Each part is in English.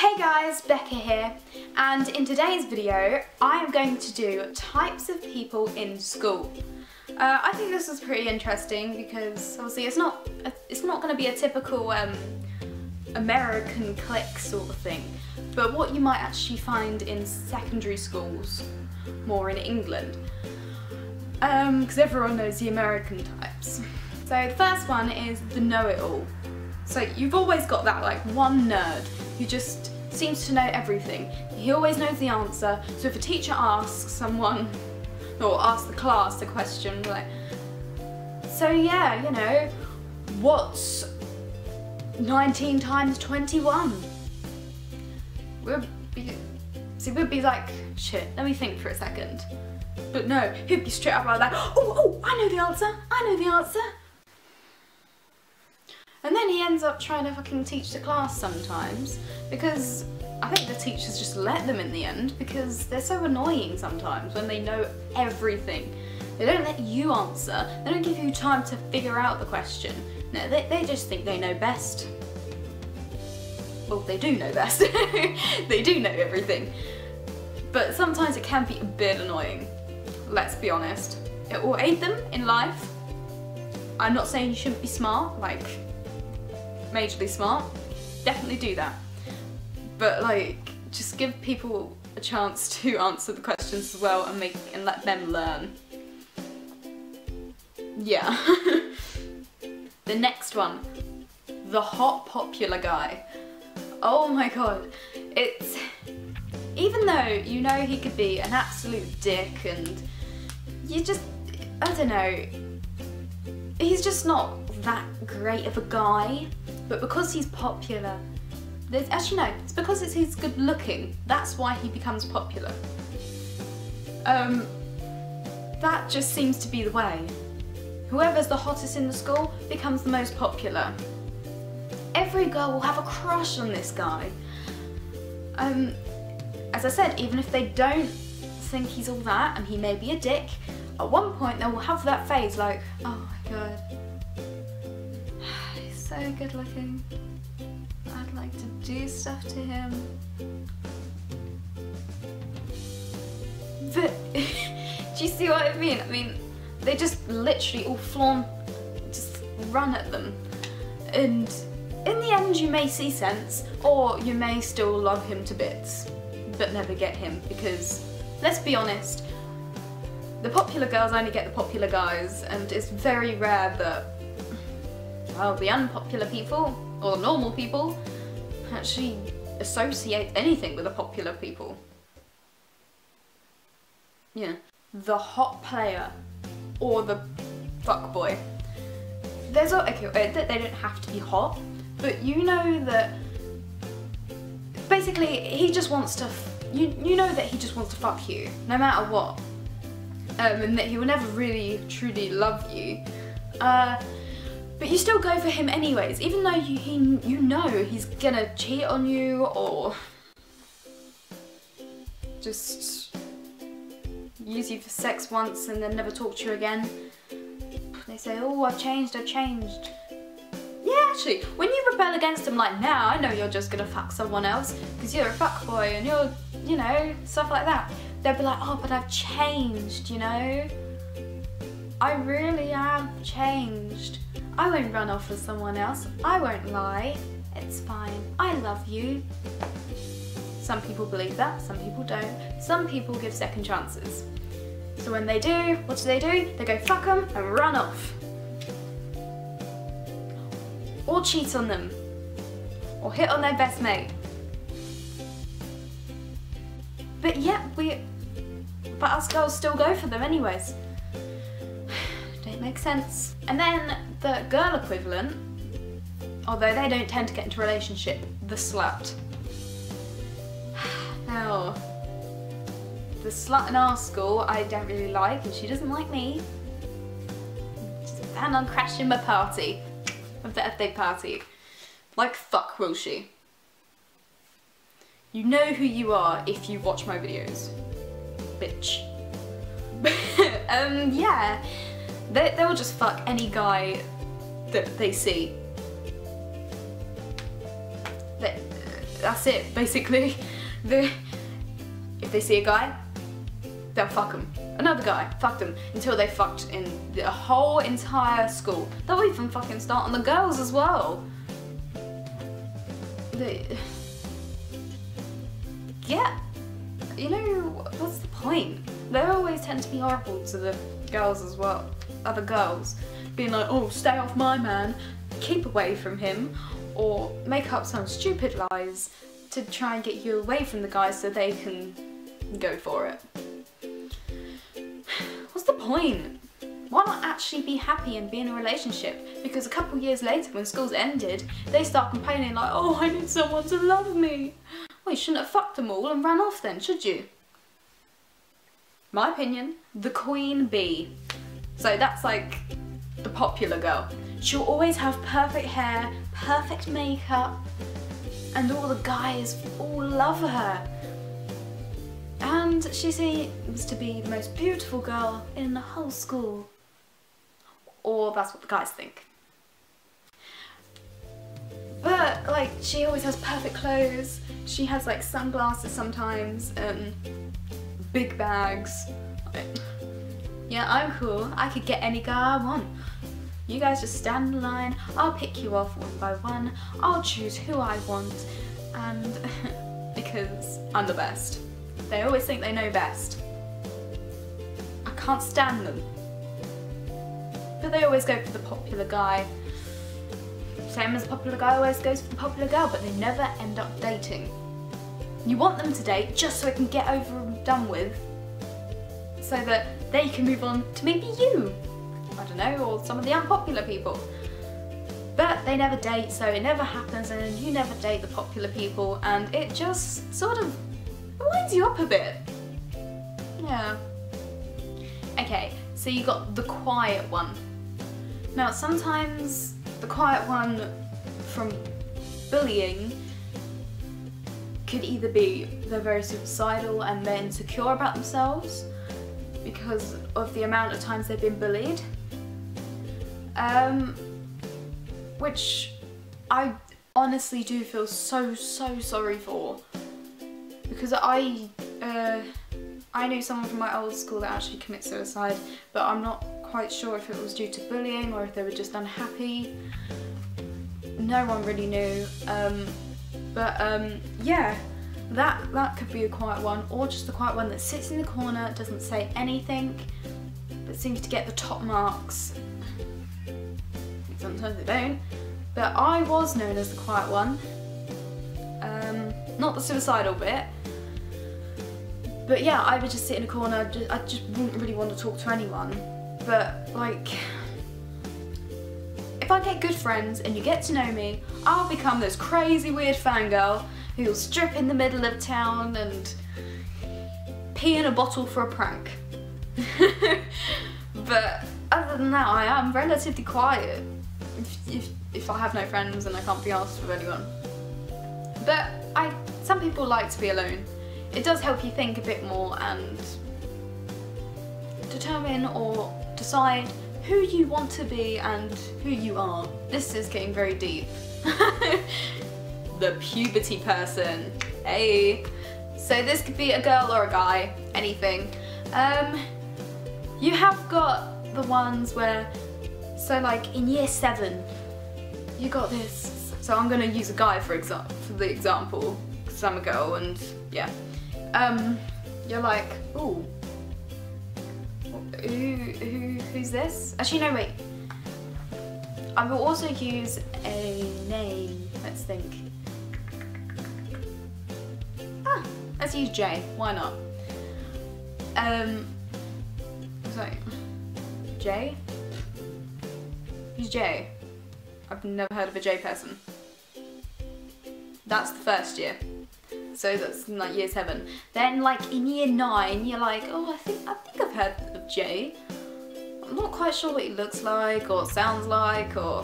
Hey guys, Becca here, and in today's video I am going to do types of people in school. I think this is pretty interesting because obviously it's not going to be a typical American clique sort of thing, but what you might actually find in secondary schools, more in England, because everyone knows the American types. So the first one is the know-it-all. So you've always got that like one nerd who just seems to know everything. He always knows the answer, so if a teacher asks someone or asks the class a question like, so yeah, you know, what's 19 times 21? We'd be like, shit, let me think for a second. But no, he'd be straight up like that, oh, I know the answer, I know the answer. And then he ends up trying to fucking teach the class sometimes because I think the teachers just let them in the end because they're so annoying sometimes when they know everything. They don't let you answer, they don't give you time to figure out the question. No, they just think they know best. Well, they do know best. They do know everything. But sometimes it can be a bit annoying, let's be honest. It will aid them in life. I'm not saying you shouldn't be smart, like majorly smart, definitely do that, but like just give people a chance to answer the questions as well and let them learn. Yeah. The next one, the hot popular guy. Oh my god, it's, even though you know he could be an absolute dick and you just, I don't know, he's just not that great of a guy, but because he's popular, actually no, it's because he's good looking, that's why he becomes popular. That just seems to be the way. Whoever's the hottest in the school becomes the most popular. Every girl will have a crush on this guy. As I said, even if they don't think he's all that and he may be a dick, at one point they will have that phase like, oh my god, he's so good looking, I'd like to do stuff to him. But do you see what I mean? I mean, they just literally all just run at them, and in the end you may see sense, or you may still love him to bits but never get him, because let's be honest, the popular girls only get the popular guys, and it's very rare that, well, the unpopular people, or normal people, actually associate anything with the popular people. Yeah. The hot player, or the fuckboy. Okay, they don't have to be hot, but you know that, basically, he just wants to, you know that he just wants to fuck you, no matter what. And that he will never really truly love you, but you still go for him anyways, even though you know he's gonna cheat on you or just use you for sex once and then never talk to you again. They say, oh, I've changed. Yeah, actually, when you rebel against him like, now I know you're just gonna fuck someone else because you're a fuckboy and you're, you know, stuff like that. They'll be like, oh, but I've changed, you know? I really have changed. I won't run off with someone else. I won't lie. It's fine. I love you. Some people believe that, some people don't. Some people give second chances. So when they do, what do? They go fuck them and run off. Or cheat on them. Or hit on their best mate. But yeah, but us girls still go for them anyways. Don't make sense. And then the girl equivalent, although they don't tend to get into a relationship, the slut. Now, the slut in our school I don't really like, and she doesn't like me. She's a fan on crashing my party, my birthday party. Like fuck will she? You know who you are if you watch my videos. Bitch. Yeah. They'll just fuck any guy that they see. that's it, basically. If they see a guy, they'll fuck him. Another guy, fuck them, until they fucked in the whole entire school. They'll even fucking start on the girls as well. Yeah, you know, what's the point? They always tend to be horrible to the girls as well, other girls. Being like, oh, stay off my man, keep away from him, or make up some stupid lies to try and get you away from the guys so they can go for it. What's the point? Why not actually be happy and be in a relationship? Because a couple years later, when school's ended, they start complaining like, oh, I need someone to love me. Well, you shouldn't have fucked them all and ran off then, should you? My opinion, the queen bee. So that's like the popular girl. She'll always have perfect hair, perfect makeup, and all the guys all love her. And she seems to be the most beautiful girl in the whole school. Or that's what the guys think. But like, she always has perfect clothes. She has like sunglasses sometimes, big bags. Yeah, I'm cool. I could get any guy I want. You guys just stand in line, I'll pick you off one by one, I'll choose who I want, and because I'm the best. They always think they know best. I can't stand them. But they always go for the popular guy. Same as the popular guy always goes for the popular girl, but they never end up dating. You want them to date just so it can get over and done with, so that they can move on to maybe you. I don't know, or some of the unpopular people. But they never date, so it never happens, and you never date the popular people, and it just sort of winds you up a bit. Yeah. Okay, so you got the quiet one. Now sometimes the quiet one from bullying could either be they're very suicidal and they're insecure about themselves because of the amount of times they've been bullied. Which I honestly do feel so sorry for, because I knew someone from my old school that actually committed suicide, but I'm not quite sure if it was due to bullying or if they were just unhappy. No one really knew, yeah, that could be a quiet one, or just the quiet one that sits in the corner, doesn't say anything, but seems to get the top marks. Sometimes they don't, but I was known as the quiet one. Not the suicidal bit, but yeah, I would just sit in a corner, I just wouldn't really want to talk to anyone. But like, if I get good friends and you get to know me, I'll become this crazy weird fangirl who'll strip in the middle of town and pee in a bottle for a prank. But other than that, I am relatively quiet. If I have no friends and I can't be asked with anyone. But some people like to be alone. It does help you think a bit more and determine or decide who you want to be and who you are. This is getting very deep. The puberty person. Hey. So this could be a girl or a guy, anything. You have got the ones where, so like in year 7, you got this. So I'm gonna use a guy for the example, because I'm a girl and yeah. You're like, ooh, who's this? Actually no, wait. I will also use a name, let's think. Let's use Jay, why not? Sorry, Jay? Who's Jay? I've never heard of a Jay person. That's the first year. So that's in like year 7. Then like in year 9, you're like, oh, I think I've heard of Jay. I'm not quite sure what he looks like or sounds like or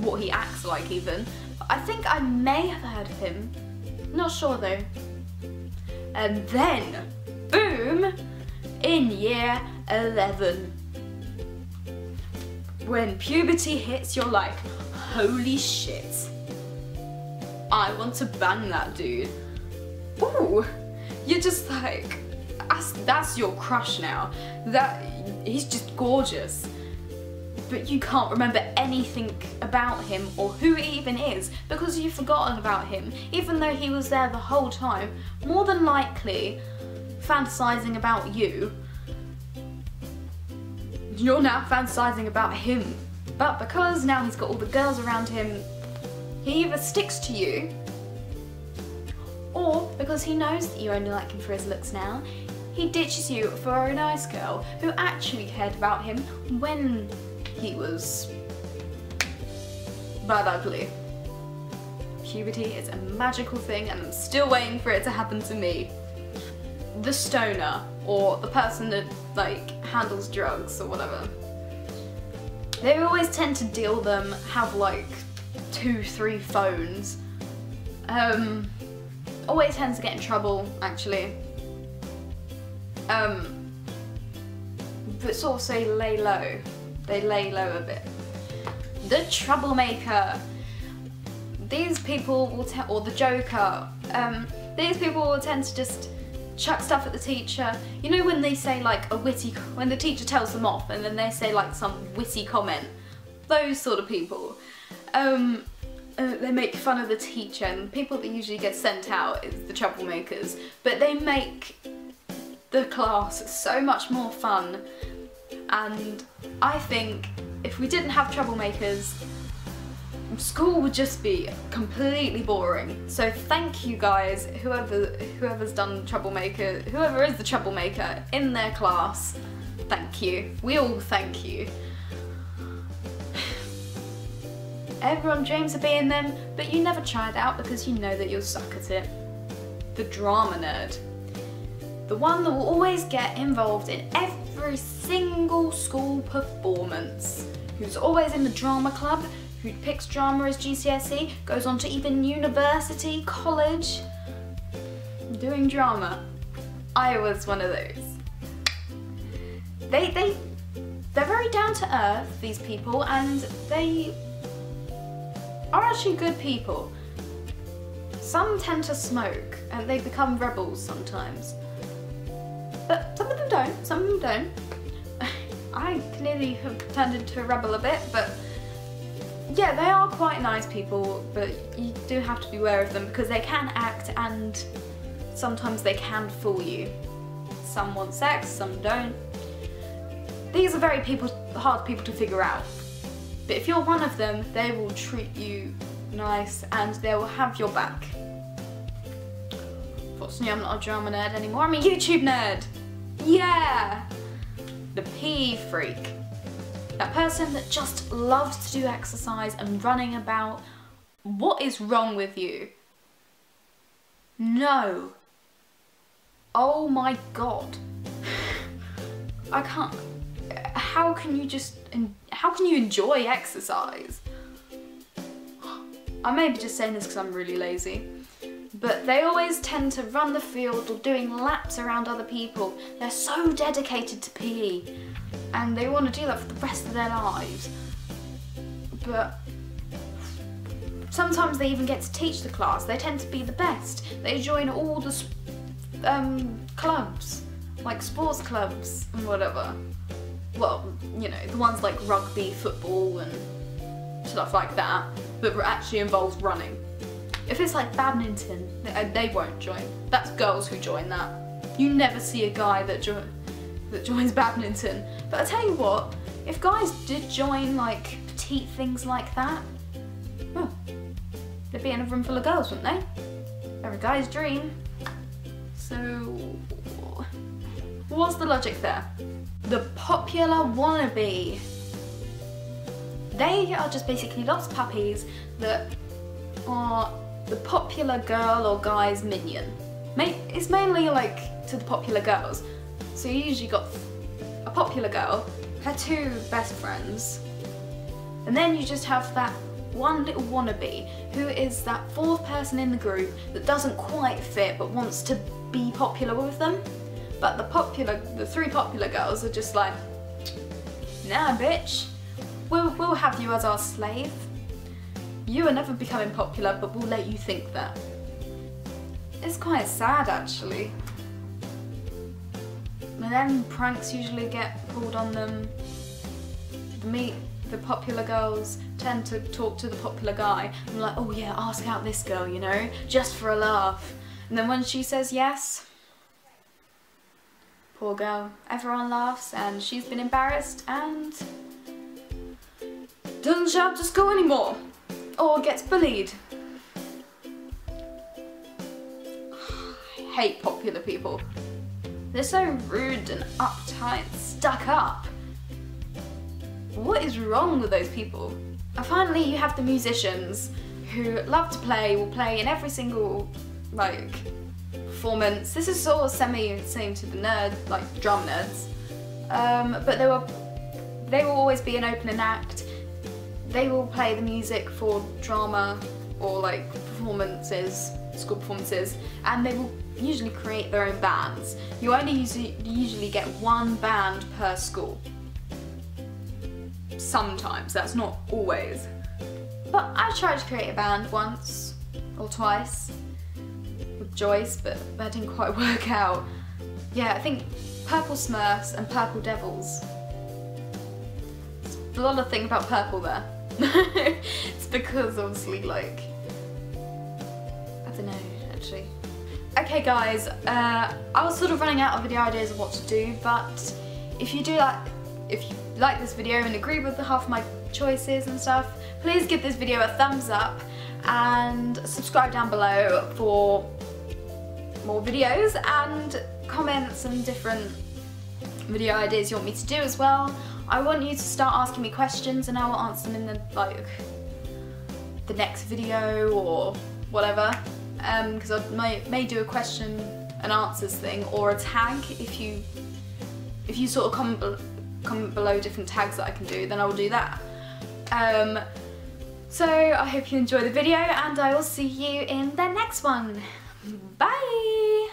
what he acts like even. But I think I may have heard of him. Not sure though. And then, boom, in year 11. When puberty hits, you're like, holy shit. I want to bang that dude. Ooh, you're just like, that's your crush now. He's just gorgeous. But you can't remember anything about him or who he even is because you've forgotten about him, even though he was there the whole time, more than likely fantasizing about you. You're now fantasizing about him. But because now he's got all the girls around him, he either sticks to you, or because he knows that you only like him for his looks now, he ditches you for a nice girl who actually cared about him when he was bad ugly. Puberty is a magical thing and I'm still waiting for it to happen to me. The stoner, or the person that like handles drugs or whatever, they always tend to deal them, have like 2-3 phones. Always tends to get in trouble, actually. But sort of say lay low. They lay low a bit. The troublemaker. These people will or the joker. These people will tend to just chuck stuff at the teacher. You know when they say like when the teacher tells them off and then they say like some witty comment? Those sort of people. They make fun of the teacher, and people that usually get sent out is the troublemakers, but they make the class so much more fun. And I think if we didn't have troublemakers, school would just be completely boring. So thank you guys, whoever's done troublemaker, whoever is the troublemaker in their class, thank you. We all thank you. Everyone dreams of being them, but you never try it out because you know that you'll suck at it. The drama nerd. The one that will always get involved in every single school performance. Who's always in the drama club, who picks drama as GCSE, goes on to even university, college, doing drama. I was one of those. They're very down to earth, these people, and they are actually good people. Some tend to smoke and they become rebels sometimes. But some of them don't, some of them don't. I clearly have turned into a rebel a bit, but yeah, they are quite nice people, but you do have to be aware of them because they can act and sometimes they can fool you. Some want sex, some don't. These are very hard people to figure out. But if you're one of them, they will treat you nice and they will have your back. Fortunately, I'm not a drama nerd anymore, I'm a YouTube nerd! Yeah! The PE freak. That person that just loves to do exercise and running about. What is wrong with you? No. Oh my god. I can't. How can you enjoy exercise? I may be just saying this because I'm really lazy, but they always tend to run the field or doing laps around other people. They're so dedicated to PE and they want to do that for the rest of their lives. But sometimes they even get to teach the class. They tend to be the best. They join all the clubs, like sports clubs and whatever. Well, you know, the ones like rugby, football and stuff like that actually involves running. If it's like badminton, they won't join. That's girls who join that. You never see a guy that joins badminton. But I tell you what, if guys did join like petite things like that, well, they'd be in a room full of girls, wouldn't they? Every guy's dream. So, what's the logic there? The popular wannabe. They are just basically lost puppies that are the popular girl or guy's minion. It's mainly like to the popular girls. So you usually got a popular girl, her two best friends, and then you just have that one little wannabe who is that fourth person in the group that doesn't quite fit but wants to be popular with them. But the three popular girls are just like, nah bitch, we'll have you as our slave. You are never becoming popular, but we'll let you think that. It's quite sad, actually. And then pranks usually get pulled on them. The popular girls tend to talk to the popular guy and like, oh yeah, ask out this girl, you know, just for a laugh. And then when she says yes, poor girl, everyone laughs and she's been embarrassed and doesn't show up to school anymore or gets bullied. I hate popular people. They're so rude and uptight, stuck up. What is wrong with those people? And finally you have the musicians who love to play, will play in every single like performance. This is sort of same to the drum nerds. But they will always be an opening act. They will play the music for drama or like performances, school performances, and they will usually create their own bands. You only usually get one band per school. Sometimes, that's not always. But I tried to create a band once or twice with Joyce, but that didn't quite work out. Yeah, I think Purple Smurfs and Purple Devils. There's a lot of thing about purple there. It's because obviously like, I don't know actually. Okay guys, I was sort of running out of video ideas of what to do, but if you like this video and agree with half of my choices and stuff, please give this video a thumbs up and subscribe down below for more videos and comment some different video ideas you want me to do as well. I want you to start asking me questions and I will answer them in the next video or whatever, because I may do a question and answers thing or a tag. If you sort of comment below different tags that I can do, then I will do that. So I hope you enjoy the video and I will see you in the next one. Bye!